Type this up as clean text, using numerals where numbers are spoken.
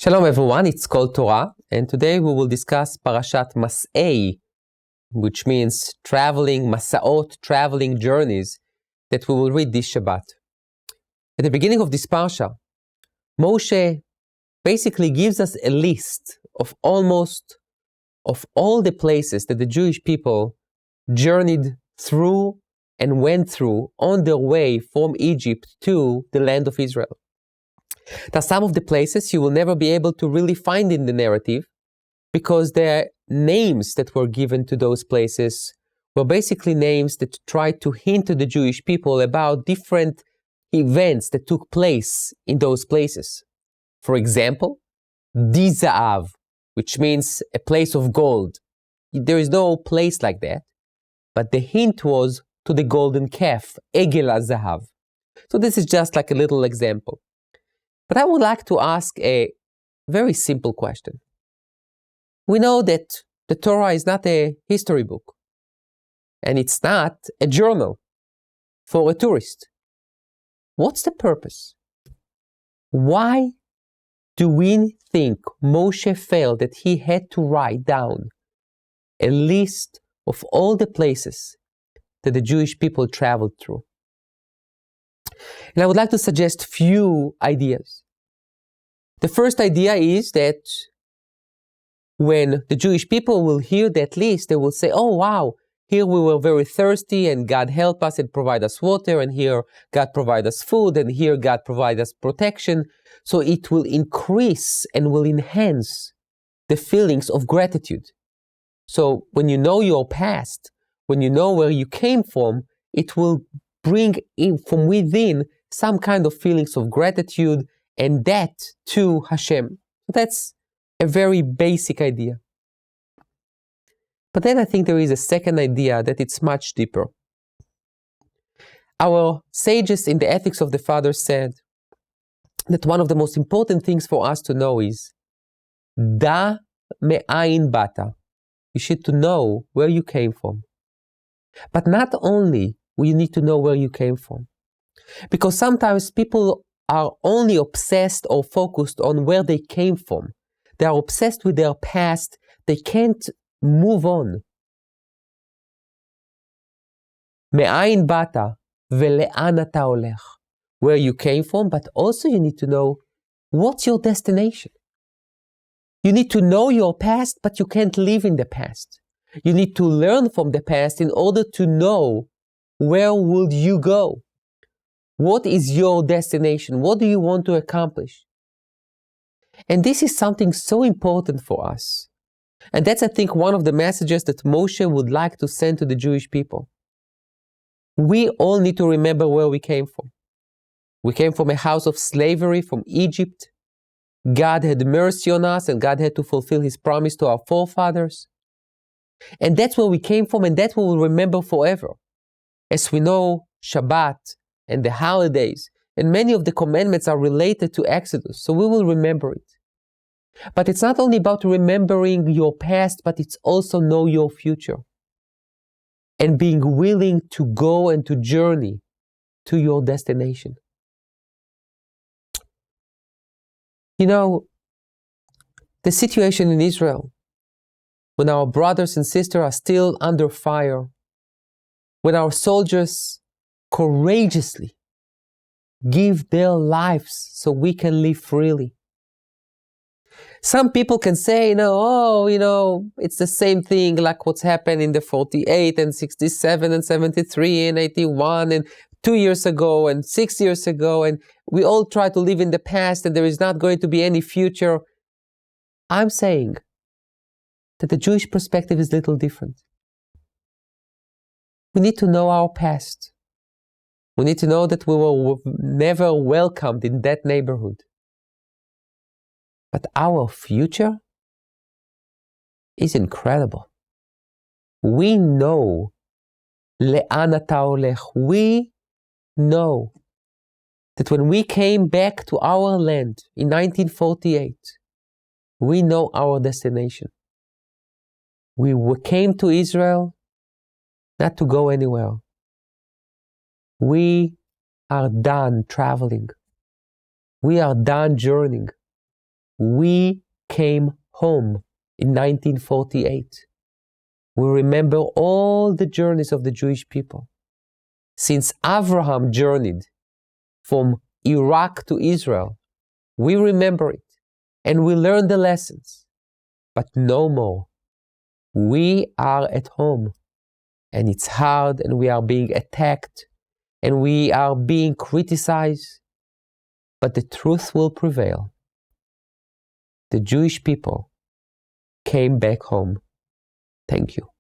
Shalom everyone, it's called Torah, and today we will discuss Parashat Massei, which means traveling, Masaot, traveling journeys, that we will read this Shabbat. At the beginning of this Parsha, Moshe basically gives us a list of of all the places that the Jewish people journeyed through and went through on their way from Egypt to the land of Israel. Now, some of the places you will never be able to really find in the narrative because their names that were given to those places were basically names that tried to hint to the Jewish people about different events that took place in those places. For example, Dizaav, which means a place of gold. There is no place like that, but the hint was to the golden calf, Egel HaZahav. So this is just like a little example. But I would like to ask a very simple question. We know that the Torah is not a history book, and it's not a journal for a tourist. What's the purpose? Why do we think Moshe felt that he had to write down a list of all the places that the Jewish people traveled through? And I would like to suggest few ideas. The first idea is that when the Jewish people will hear that list, they will say, oh wow, here we were very thirsty and God helped us and provide us water, and here God provide us food, and here God provide us protection. So it will increase and will enhance the feelings of gratitude. So when you know your past, when you know where you came from, it will bring in from within some kind of feelings of gratitude, and that to Hashem. That's a very basic idea. But then I think there is a second idea that it's much deeper. Our sages in the Ethics of the Fathers said that one of the most important things for us to know is Da me'ayin bata. You should to know where you came from. But not only will you need to know where you came from, because sometimes people are only obsessed or focused on where they came from. They are obsessed with their past. They can't move on. Me'ayin bata ve'le'an ata holech. Where you came from, but also you need to know what's your destination. You need to know your past, but you can't live in the past. You need to learn from the past in order to know where would you go. What is your destination? What do you want to accomplish? And this is something so important for us. And that's, I think, one of the messages that Moshe would like to send to the Jewish people. We all need to remember where we came from. We came from a house of slavery, from Egypt. God had mercy on us, and God had to fulfill His promise to our forefathers. And that's where we came from, and that we will remember forever. As we know, Shabbat and the holidays and many of the commandments are related to Exodus, so we will remember it. But it's not only about remembering your past, but it's also know your future and being willing to go and to journey to your destination. You know, the situation in Israel, when our brothers and sisters are still under fire, when our soldiers courageously give their lives so we can live freely. Some people can say, it's the same thing like what's happened in the 48 and 67 and 73 and 81 and 2 years ago and 6 years ago, and we all try to live in the past and there is not going to be any future. I'm saying that the Jewish perspective is a little different. We need to know our past. We need to know that we were never welcomed in that neighborhood. But our future is incredible. We know le'an ata holech. We know that when we came back to our land in 1948, we know our destination. We came to Israel not to go anywhere. We are done traveling. We are done journeying. We came home in 1948. We remember all the journeys of the Jewish people. Since Abraham journeyed from Iraq to Israel, we remember it and we learn the lessons. But no more. We are at home and it's hard and we are being attacked and we are being criticized. But the truth will prevail. The Jewish people came back home. Thank you.